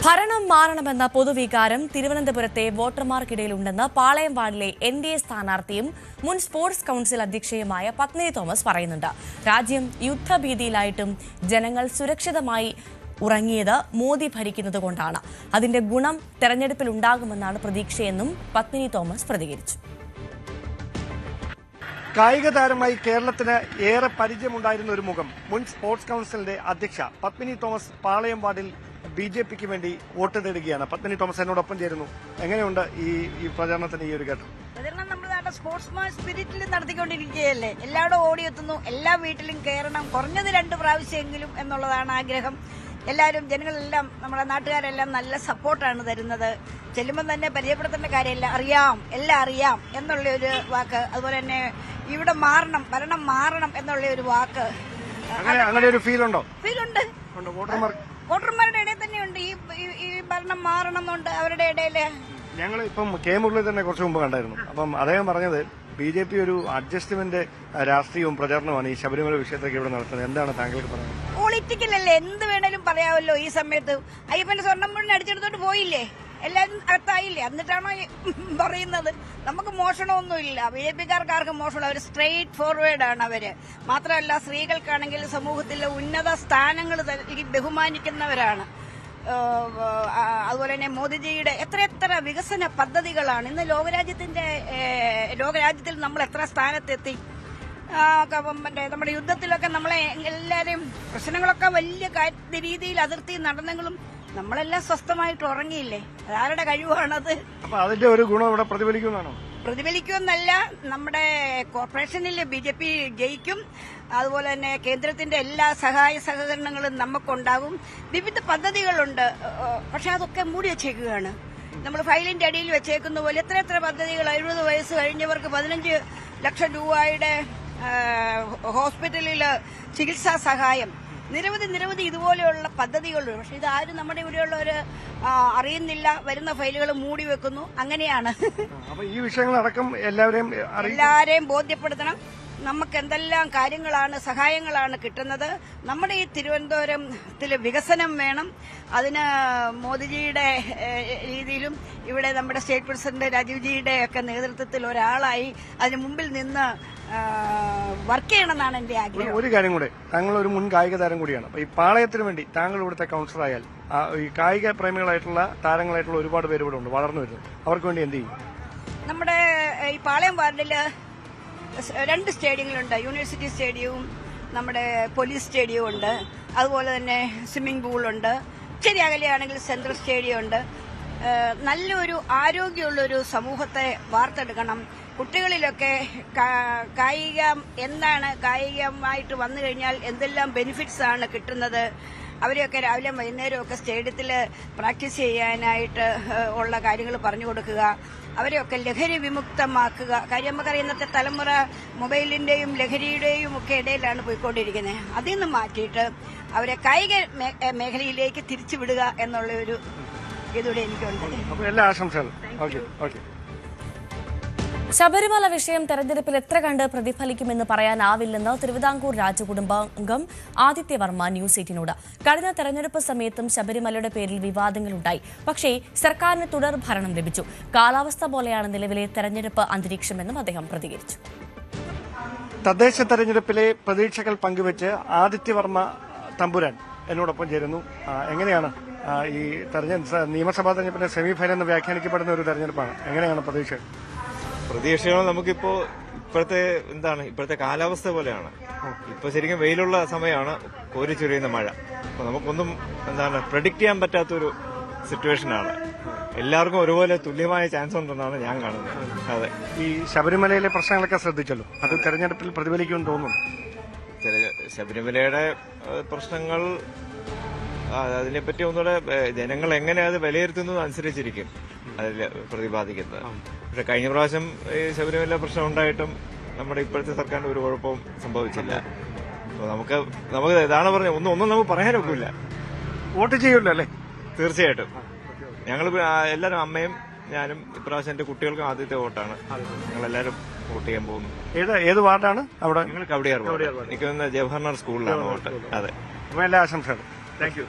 ഭരണം മാറണമെന്ന പൊതുവികാരം തിരുവനന്തപുരത്തെ വോട്ടർമാർക്കിടയിലുണ്ടെന്ന് പാളയം വാർഡിലെ എൻഡിഎ സ്ഥാനാർത്ഥിയും മുൻ സ്പോർട്സ് കൌൺസിൽ അധ്യക്ഷയുമായ പത്മിനി തോമസ് പറയുന്നുണ്ട്. രാജ്യം യുദ്ധഭീതിയിലായിട്ടും ജനങ്ങൾ സുരക്ഷിതമായി ഉറങ്ങിയത് മോദി ഭരിക്കുന്നതുകൊണ്ടാണ്. അതിന്റെ ഗുണം തെരഞ്ഞെടുപ്പിൽ ഉണ്ടാകുമെന്നാണ് പ്രതീക്ഷയെന്നും പത്മിനി തോമസ് പ്രതികരിച്ചു. കായിക താരമായി കേരളത്തിന് ഏറെ പരിചയമുണ്ടായിരുന്ന ഒരു മുഖം മുൻ സ്പോർട്സ് കൌൺസിലിന്റെ അധ്യക്ഷ പത്മിനി തോമസ് പാളയം വാർഡിൽ ബിജെപിക്ക് വേണ്ടി വോട്ട് തേടുകയാണ്. പത്മിനി തോമസ് എന്നോടൊപ്പം ചേരുന്നു. എങ്ങനെയുണ്ട് ഈ പ്രചാരണത്തിന് ഈ ഒരു ഘട്ടം? പ്രചരണം നമ്മുടെ സ്പോർട്സ്മാൻ സ്പിരിറ്റിൽ നടത്തിക്കൊണ്ടിരിക്കുകയല്ലേ. എല്ലാവരും ഓടിയെത്തുന്നു, എല്ലാ വീട്ടിലും കയറണം, കുറഞ്ഞത് 2 പ്രാവശ്യമെങ്കിലും എന്നുള്ളതാണ് ആഗ്രഹം. എല്ലാവരും ജനങ്ങളെല്ലാം നമ്മുടെ നാട്ടുകാരെല്ലാം നല്ല സപ്പോർട്ടാണ് തരുന്നത്. ചെല്ലുമ്പോൾ തന്നെ പരിചയപ്പെടുത്തേണ്ട കാര്യമില്ല, എല്ലാം അറിയാം എന്നുള്ള ഒരു വാക്ക്, അതുപോലെ തന്നെ ഇവിടെ ഭരണം മാറണം എന്നുള്ള ഒരു വാക്ക്, അങ്ങനെ ഒരു ഫീലുണ്ടോ? ഫീലുണ്ട്. വോട്ടർമാരുടെ ഇടയിൽ തന്നെയുണ്ട് ഈ ഭരണം മാറണം എന്നുണ്ട് അവരുടെ ഇടയില്. ഞങ്ങൾ ഇപ്പം കെ മുരളീധരനെ കുറച്ച് മുമ്പ് കണ്ടായിരുന്നു. അപ്പം അദ്ദേഹം പറഞ്ഞത് ബിജെപി ഒരു അഡ്ജസ്റ്റ്മെന്റ് രാഷ്ട്രീയവും പ്രചാരണമാണ് ഈ ശബരിമല വിഷയത്തൊക്കെ ഇവിടെ നടത്തുന്നത്. എന്താണ് താങ്കൾക്ക് പറയുന്നത്? പൊളിറ്റിക്കലല്ലേ, എന്ത് വേണേലും പറയാമല്ലോ. ഈ സമയത്ത് അയ്യപ്പന്റെ സ്വർണ്ണം മുഴുവൻ അടിച്ചെടുത്തോട്ട് പോയില്ലേ, എല്ലാരും അകത്തായില്ലേ, എന്നിട്ടാണോ പറയുന്നത്? നമുക്ക് മോഷണമൊന്നുമില്ല, ബിജെപിക്കാർക്ക് ആർക്കും മോഷണം. അവർ സ്ട്രെയിറ്റ് ഫോർവേഡ് ആണ്. അവര് മാത്രമല്ല, സ്ത്രീകൾക്കാണെങ്കിൽ സമൂഹത്തിലെ ഉന്നത സ്ഥാനങ്ങൾ ബഹുമാനിക്കുന്നവരാണ്. അതുപോലെ തന്നെ മോദിജിയുടെ എത്ര വികസന പദ്ധതികളാണ്. ഇന്ന് ലോകരാജ്യത്തിൽ നമ്മൾ എത്ര സ്ഥാനത്തെത്തി. നമ്മുടെ യുദ്ധത്തിലൊക്കെ നമ്മളെ എല്ലാവരും പ്രശ്നങ്ങളൊക്കെ വലിയ രീതിയിൽ അതിർത്തി നടന്നെങ്കിലും നമ്മളെല്ലാം സ്വസ്ഥമായിട്ട് ഉറങ്ങിയില്ലേ. അതാരുടെ കഴിവാണത്? അതിന്റെ ഒരു ഗുണം ഇവിടെ പ്രതിഫലിക്കുന്നതാണോ? പ്രതിഫലിക്കുമെന്നല്ല, നമ്മുടെ കോർപ്പറേഷനിൽ ബിജെപി ജയിക്കും. അതുപോലെ തന്നെ കേന്ദ്രത്തിന്റെ എല്ലാ സഹായ സഹകരണങ്ങളും നമുക്കുണ്ടാകും. വിവിധ പദ്ധതികളുണ്ട്, പക്ഷെ അതൊക്കെ മൂടി വെച്ചേക്കുകയാണ്. നമ്മൾ ഫയലിന്റെ അടിയിൽ വെച്ചേക്കുന്ന പോലെ എത്ര പദ്ധതികൾ. 70 വയസ്സ് കഴിഞ്ഞവർക്ക് 15 ലക്ഷം രൂപയുടെ ഹോസ്പിറ്റലിൽ ചികിത്സാ സഹായം, നിരവധി ഇതുപോലെയുള്ള പദ്ധതികളുണ്ട്. പക്ഷെ ഇതാരും നമ്മുടെ ഇവിടെയുള്ളവർ അറിയുന്നില്ല. വരുന്ന ഫയലുകൾ മൂടി വെക്കുന്നു. അങ്ങനെയാണ്. ഈ വിഷയങ്ങളടക്കം എല്ലാവരെയും ബോധ്യപ്പെടുത്തണം. നമുക്ക് എന്തെല്ലാം കാര്യങ്ങളാണ്, സഹായങ്ങളാണ് കിട്ടുന്നത്. നമ്മുടെ ഈ തിരുവനന്തപുരത്തില് വികസനം വേണം. അതിന് മോദിജിയുടെ രീതിയിലും ഇവിടെ നമ്മുടെ സ്റ്റേറ്റ് പ്രസിഡന്റ് രാജീവ്ജിയുടെ ഒക്കെ നേതൃത്വത്തിൽ ഒരാളായി അതിന് മുമ്പിൽ നിന്ന് വർക്ക് ചെയ്യണമെന്നാണ് എന്റെ ആഗ്രഹം. ഒരു കാര്യം കൂടെ, താങ്കൾ ഒരു മുൻ കായിക താരം കൂടിയാണ്. ഈ പാളയത്തിന് വേണ്ടി താങ്കൾ ഇവിടുത്തെ കൌൺസിലറായാൽ ഈ കായിക പ്രേമികളായിട്ടുള്ള താരങ്ങളായിട്ടുള്ള ഒരുപാട് പേര് ഇവിടെ ഉണ്ട്, വളർന്നു വരുന്നത്. അവർക്ക് വേണ്ടി എന്ത് ചെയ്യും? നമ്മുടെ ഈ പാളയം വാർഡില് 2 സ്റ്റേഡിയങ്ങളുണ്ട്. യൂണിവേഴ്സിറ്റി സ്റ്റേഡിയവും നമ്മുടെ പോലീസ് സ്റ്റേഡിയവും ഉണ്ട്. അതുപോലെ തന്നെ സ്വിമ്മിംഗ് പൂളുണ്ട്. ഇച്ചിരി അകലെയാണെങ്കിൽ സെൻട്രൽ സ്റ്റേഡിയം ഉണ്ട്. നല്ലൊരു ആരോഗ്യമുള്ളൊരു സമൂഹത്തെ വാർത്തെടുക്കണം. കുട്ടികളിലൊക്കെ കായികമായിട്ട് വന്നു കഴിഞ്ഞാൽ എന്തെല്ലാം ബെനിഫിറ്റ്സ് ആണ് കിട്ടുന്നത്. അവരെയൊക്കെ രാവിലെ വൈകുന്നേരമൊക്കെ സ്റ്റേഡിയത്തിൽ പ്രാക്ടീസ് ചെയ്യാനായിട്ട് ഉള്ള കാര്യങ്ങൾ പറഞ്ഞു കൊടുക്കുക. അവരെയൊക്കെ ലഹരി വിമുക്തമാക്കുക. കാര്യം നമുക്കറിയാം, ഇന്നത്തെ തലമുറ മൊബൈലിന്റെയും ലഹരിയുടെയും ഒക്കെ ഇടയിലാണ് പോയിക്കൊണ്ടിരിക്കുന്നത്. അതിൽ നിന്ന് മാറ്റിയിട്ട് അവരെ കായിക മേഖലയിലേക്ക് തിരിച്ചുവിടുക എന്നുള്ള ഒരു ഇതൂടെ എനിക്കുണ്ട്. എല്ലാ ആശംസകളും. ശബരിമല വിഷയം തെരഞ്ഞെടുപ്പിൽ എത്ര കണ്ട് പ്രതിഫലിക്കുമെന്ന് പറയാനാവില്ലെന്ന് തിരുവിതാംകൂർ രാജകുടുംബാംഗം ആദിത്യവർമ്മ ന്യൂസ് 18നോട്. കഴിഞ്ഞ തെരഞ്ഞെടുപ്പ് സമയത്തും ശബരിമലയുടെ പേരിൽ വിവാദങ്ങളുണ്ടായി. പക്ഷേ സർക്കാരിന് തുടർ ഭരണം ലഭിച്ചു. കാലാവസ്ഥ പോലെയാണ് നിലവിലെ തെരഞ്ഞെടുപ്പ് അന്തരീക്ഷമെന്നും അദ്ദേഹം പ്രതികരിച്ചു. തദ്ദേശ തെരഞ്ഞെടുപ്പിലെ പ്രതീക്ഷകൾ പങ്കുവെച്ച് ആദിത്യവർമ്മ തമ്പുരാൻ എന്നോടൊപ്പം ചേരുന്നു. എങ്ങനെയാണ് ഈ നിയമസഭാ തെരഞ്ഞെടുപ്പിന്റെ സെമി ഫൈനൽ എന്ന് വ്യാഖ്യാനിക്കപ്പെടുന്ന ഒരു തെരഞ്ഞെടുപ്പാണ്. എങ്ങനെയാണ് പ്രതീക്ഷകൾ? നമുക്കിപ്പോ ഇപ്പോഴത്തെ കാലാവസ്ഥ പോലെയാണ്. ഇപ്പൊ ശരിക്കും വെയിലുള്ള സമയമാണ്, കോരിച്ചൊരിയുന്ന മഴ. അപ്പൊ നമുക്കൊന്നും പ്രെഡിക്ട് ചെയ്യാൻ പറ്റാത്തൊരു സിറ്റുവേഷനാണ്. എല്ലാവർക്കും ഒരുപോലെ തുല്യമായ ചാൻസ് ഉണ്ടെന്നാണ് ഞാൻ കാണുന്നത്. അതെ, ഈ ശബരിമലയിലെ പ്രശ്നങ്ങളൊക്കെ ശ്രദ്ധിച്ചല്ലോ, അത് തെരഞ്ഞെടുപ്പിൽ പ്രതിഫലിക്കുമെന്ന് തോന്നുന്നു. ശബരിമലയുടെ പ്രശ്നങ്ങൾ, അതിനെപ്പറ്റി ഒന്നുകൂടെ ജനങ്ങൾ എങ്ങനെ അത് വിലയിരുത്തുന്നത് അനുസരിച്ചിരിക്കും അതിൽ പ്രതിപാദിക്കുന്നത്. പക്ഷെ കഴിഞ്ഞ പ്രാവശ്യം ഈ ശബരിമല പ്രശ്നം ഉണ്ടായിട്ടും നമ്മുടെ ഇപ്പോഴത്തെ സർക്കാരിന് ഒരു കുഴപ്പവും സംഭവിച്ചില്ല. നമുക്ക് ഇതാണ് പറഞ്ഞത്, ഒന്നും നമുക്ക് പറയാനൊക്കില്ല. വോട്ട് ചെയ്യുമല്ലോ അല്ലേ? തീർച്ചയായിട്ടും. ഞങ്ങൾ എല്ലാവരും, അമ്മയും ഞാനും, ഇപ്രാവശ്യം എന്റെ കുട്ടികൾക്കും ആദ്യത്തെ വോട്ടാണ്. ഞങ്ങളെല്ലാവരും വോട്ട് ചെയ്യാൻ പോകുന്നു. ഏത് വാർഡാണ് അവിടെ? ഞങ്ങൾ കവടിയാർ വാർഡ്. എനിക്ക് ജവഹർലാൽ സ്കൂളിലാണ് വോട്ട്. അതെ. എല്ലാ ആശംസകളും. Thank you.